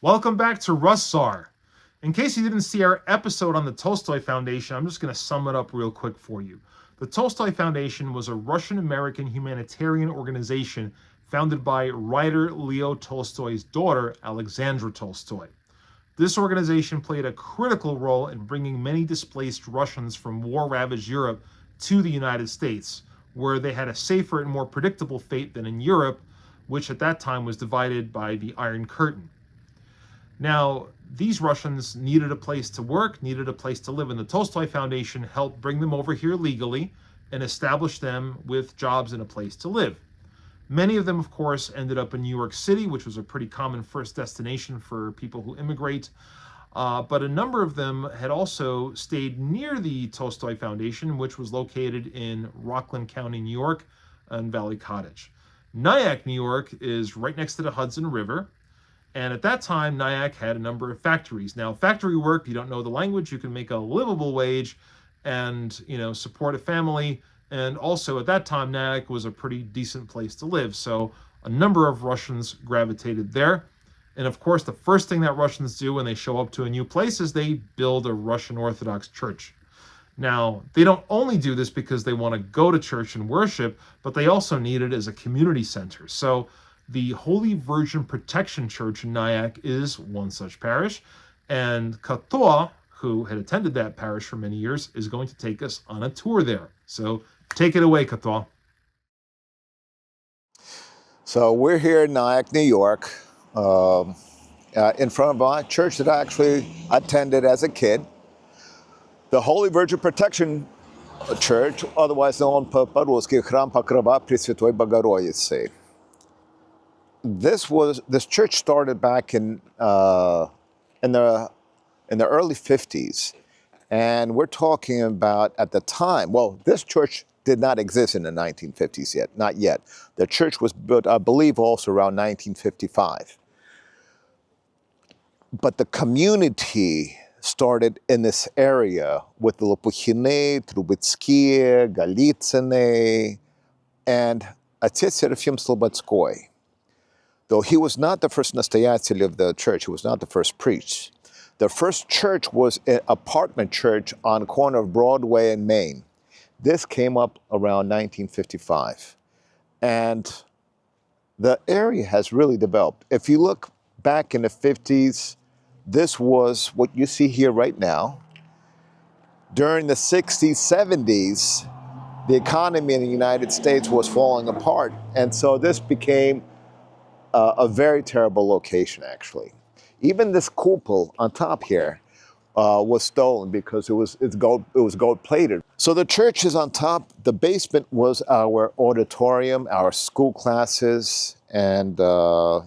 Welcome back to Russar. In case you didn't see our episode on the Tolstoy Foundation, I'm just going to sum it up real quick for you. The Tolstoy Foundation was a Russian-American humanitarian organization founded by writer Leo Tolstoy's daughter, Alexandra Tolstoy. This organization played a critical role in bringing many displaced Russians from war-ravaged Europe to the United States, where they had a safer and more predictable fate than in Europe, which at that time was divided by the Iron Curtain. Now, these Russians needed a place to work, needed a place to live, and the Tolstoy Foundation helped bring them over here legally and establish them with jobs and a place to live. Many of them, of course, ended up in New York City, which was a pretty common first destination for people who immigrate. But a number of them had also stayed near the Tolstoy Foundation, which was located in Rockland County, New York, and Valley Cottage. Nyack, New York, is right next to the Hudson River. And at that time, Nyack had a number of factories. Now, factory work, if you don't know the language, you can make a livable wage and, support a family. And also at that time, Nyack was a pretty decent place to live. So a number of Russians gravitated there. And of course, the first thing that Russians do when they show up to a new place is they build a Russian Orthodox church. Now, they don't only do this because they want to go to church and worship, but they also need it as a community center. So the Holy Virgin Protection Church in Nyack is one such parish, and Kato, who had attended that parish for many years, is going to take us on a tour there. So take it away, Kato. So we're here in Nyack, New York, in front of a church that I actually attended as a kid, the Holy Virgin Protection Church, otherwise known по-русски Храм Покрова Пресвятой Богородицы. This church started back in the early 50s, and we're talking about at the time. Well, this church did not exist in the 1950s yet, not yet. The church was built, I believe, also around 1955. But the community started in this area with the Lopukhine, Trubetskie, Golitsyn, and Отец Серафим Slobodskoy. Though he was not the first nastoятель of the church, he was not the first priest. The first church was an apartment church on the corner of Broadway and Main. This came up around 1955. And the area has really developed. If you look back in the 50s, this was what you see here right now. During the 60s, 70s, the economy in the United States was falling apart. And so this became a very terrible location, actually. Even this cupola on top here was stolen because it was gold plated. So the church is on top. The basement was our auditorium, our school classes, and all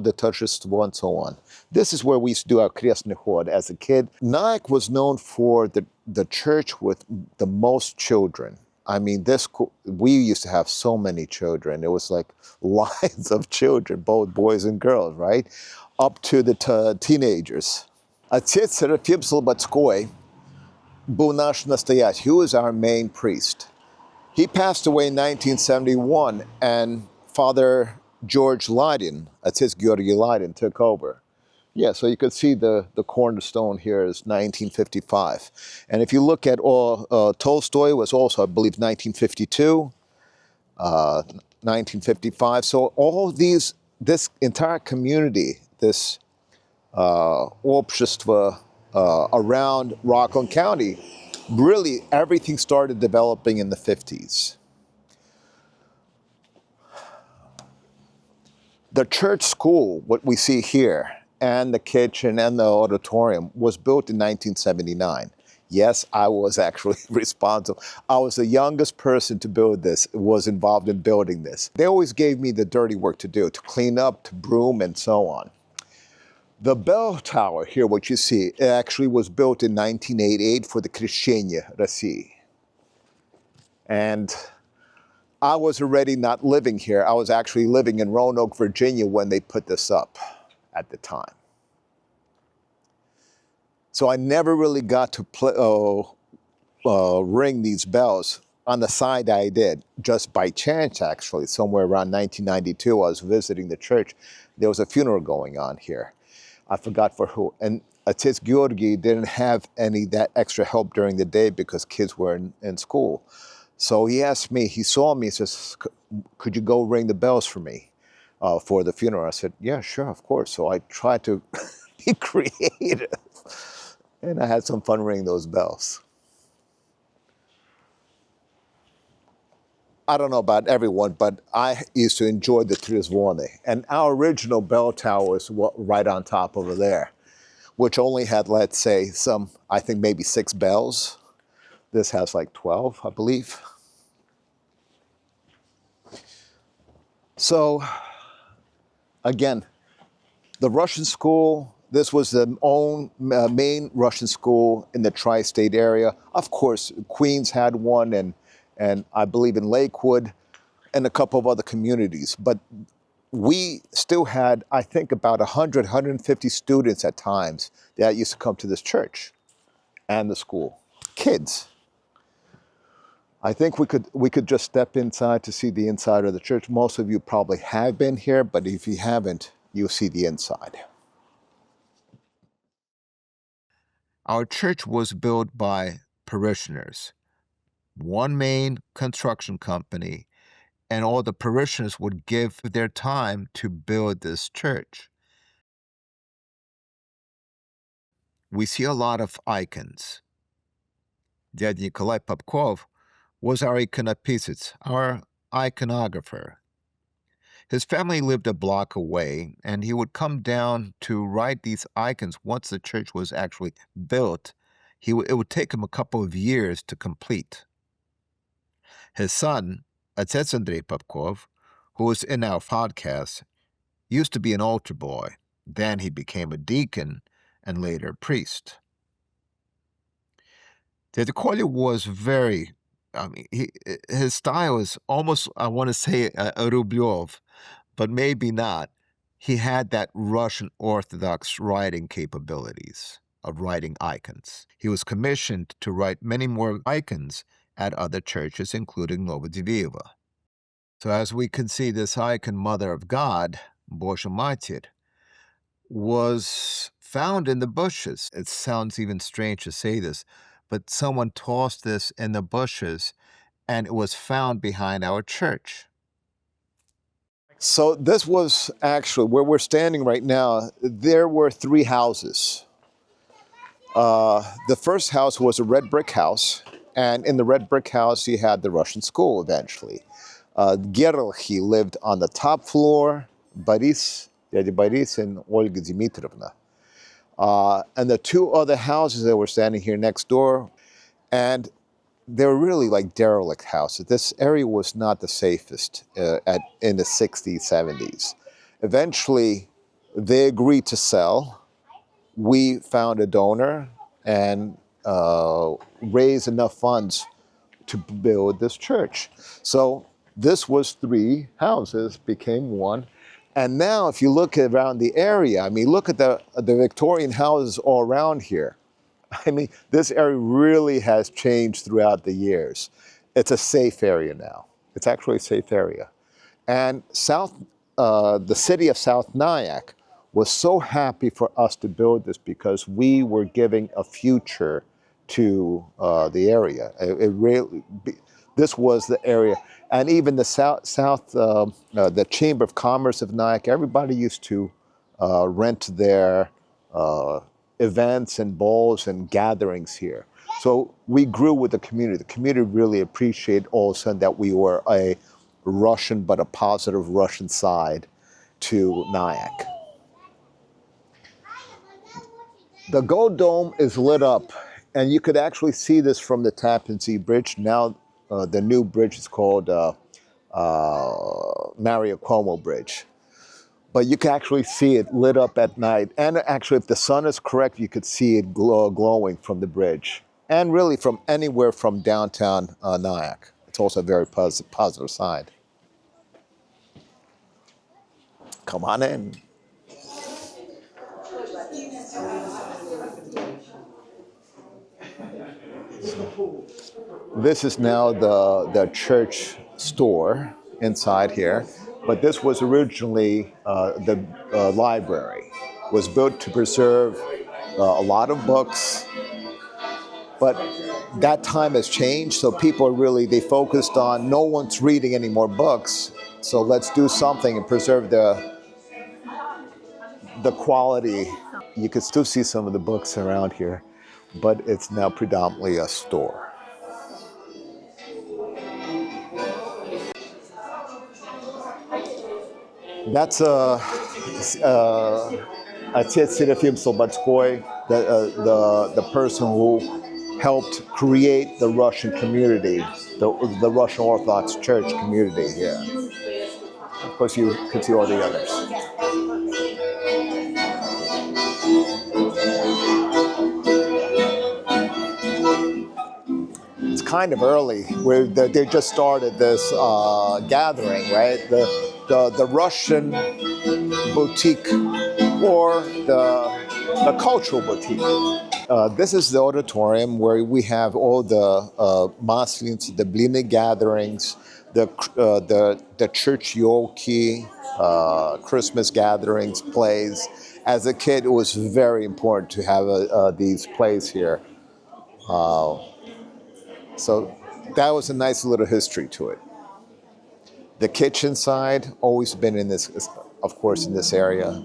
the торжество and so on. This is where we used to do our крестный ход as a kid. Nyack was known for the church with the most children. I mean, we used to have so many children. It was like lines of children, both boys and girls, right? Up to the teenagers. Отец Серафим Slobodskoy был наш настоятель. He was our main priest. He passed away in 1971, and Father George Lydon, Отец Георгий Lydon, took over. Yeah, so you could see the cornerstone here is 1955. And if you look at Tolstoy was also, I believe, 1952, 1955. So all this entire community, this общество around Rockland County, really everything started developing in the 50s. The church school, what we see here, and the kitchen and the auditorium was built in 1979. Yes, I was actually responsible. I was the youngest person to build this, was involved in building this. They always gave me the dirty work to do, to clean up, to broom, and so on. The bell tower here, what you see, it actually was built in 1988 for the Крещение России. And I was already not living here. I was actually living in Roanoke, Virginia when they put this up at the time. So I never really got to ring these bells. On the side I did, just by chance actually, somewhere around 1992, I was visiting the church. There was a funeral going on here. I forgot for who. And Atis Georgi didn't have any that extra help during the day because kids were in school. So he asked me, he saw me, he says, could you go ring the bells for me for the funeral? I said, yeah, sure, of course. So I tried to be creative. And I had some fun ringing those bells. I don't know about everyone, but I used to enjoy the Trizvone. And our original bell tower is right on top over there, which only had, let's say, I think maybe 6 bells. This has like 12, I believe. So, again, the Russian school, this was the main Russian school in the tri-state area. Of course, Queens had one, and I believe in Lakewood, and a couple of other communities. But we still had, I think, about 100, 150 students at times that used to come to this church and the school. Kids. I think we could just step inside to see the inside of the church. Most of you probably have been here, but if you haven't, you'll see the inside. Our church was built by parishioners, one main construction company, and all the parishioners would give their time to build this church. We see a lot of icons. Dad Nikolai Popkov was our iconopisец, our iconographer. His family lived a block away, and he would come down to write these icons once the church was actually built. It would take him a couple of years to complete. His son, Отец Andrei Popkov, who was in our podcast, used to be an altar boy. Then he became a deacon and later a priest. Dede Kolya was very, his style is almost, I want to say, a Rubliov, but maybe not. He had that Russian Orthodox writing capabilities of writing icons. He was commissioned to write many more icons at other churches, including Novodivieva. So as we can see, this icon, Mother of God, Bozha Mater, was found in the bushes. It sounds even strange to say this, but someone tossed this in the bushes, and it was found behind our church. So this was actually where we're standing right now. There were 3 houses. The first house was a red brick house, and in the red brick house, you had the Russian school eventually. Gerlchi lived on the top floor, Dядя Boris and Olga Dmitrovna. And the 2 other houses that were standing here next door, and they were really like derelict houses. This area was not the safest in the 60s, 70s. Eventually, they agreed to sell. We found a donor and raised enough funds to build this church. So this was 3 houses, became 1. And now if you look around the area, I mean, look at the Victorian houses all around here. I mean, this area really has changed throughout the years. It's a safe area now. It's actually a safe area. And the city of South Nyack was so happy for us to build this because we were giving a future to the area. This was the area. And even the the Chamber of Commerce of Nyack, everybody used to rent their events and balls and gatherings here. So we grew with the community. The community really appreciated all of a sudden that we were a Russian, but a positive Russian side to Nyack. The Gold Dome is lit up, and you could actually see this from the Tappan Zee Bridge. Now the new bridge is called Mario Cuomo Bridge. But you can actually see it lit up at night. And actually, if the sun is correct, you could see it glowing from the bridge. And really from anywhere from downtown Nyack. It's also a very positive side. Come on in. This is now the church store inside here. But this was originally the library. was built to preserve a lot of books, but that time has changed, so people are really, they focused on no one's reading any more books, so let's do something and preserve the quality. You can still see some of the books around here, but it's now predominantly a store. That's Отец Серафим Slobodskoy, the person who helped create the Russian community, the Russian Orthodox Church community here. Of course, you can see all the others. It's kind of early. They just started this gathering, right? The Russian boutique or the cultural boutique. This is the auditorium where we have all the Maslins, the Blini gatherings, the church yoki, Christmas gatherings, plays. As a kid, it was very important to have these plays here. So that was a nice little history to it. The kitchen side, always been in this, of course, in this area.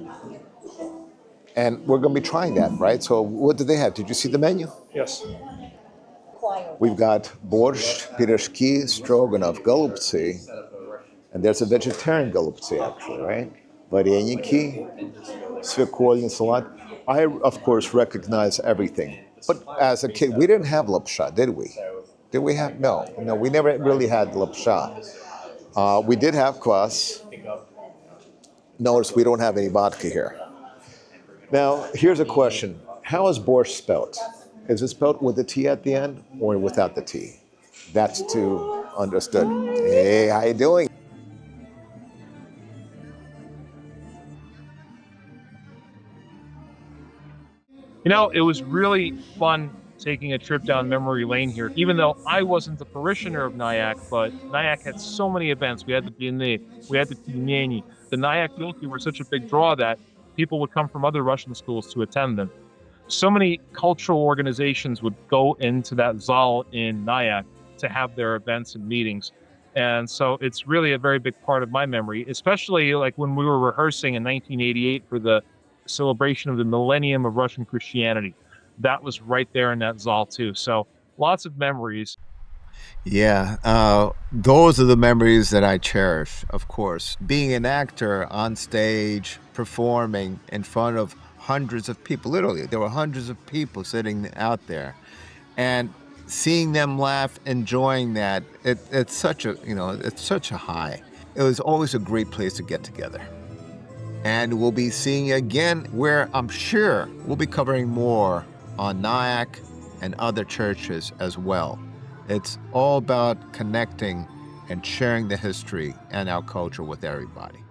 And we're going to be trying that, right? So what do they have? Did you see the menu? Yes. We've got borscht, pирожки, stroganoff, голубцы, and there's a vegetarian голубцы actually, right? Вареники, свекольный салат. I, of course, recognize everything. But as a kid, we didn't have lapsha, did we? Did we have? No, we never really had lapsha. We did have kvass. Notice we don't have any vodka here. Now, here's a question. How is borscht spelled? Is it spelled with the T at the end or without the T? That's to understood. Hey, how you doing? You know, it was really fun taking a trip down memory lane here, even though I wasn't a parishioner of Nyack, but Nyack had so many events. We had the Biennale, we had the Pilieni. The Nyack Yoki were such a big draw that people would come from other Russian schools to attend them. So many cultural organizations would go into that Zal in Nyack to have their events and meetings. And so it's really a very big part of my memory, especially like when we were rehearsing in 1988 for the celebration of the millennium of Russian Christianity. That was right there in that Zal too. So lots of memories. Yeah, those are the memories that I cherish, of course. Being an actor on stage, performing in front of hundreds of people, literally, there were hundreds of people sitting out there. And seeing them laugh, enjoying that, it's such a, it's such a high. It was always a great place to get together. And we'll be seeing you again, where I'm sure we'll be covering more on Nyack and other churches as well. It's all about connecting and sharing the history and our culture with everybody.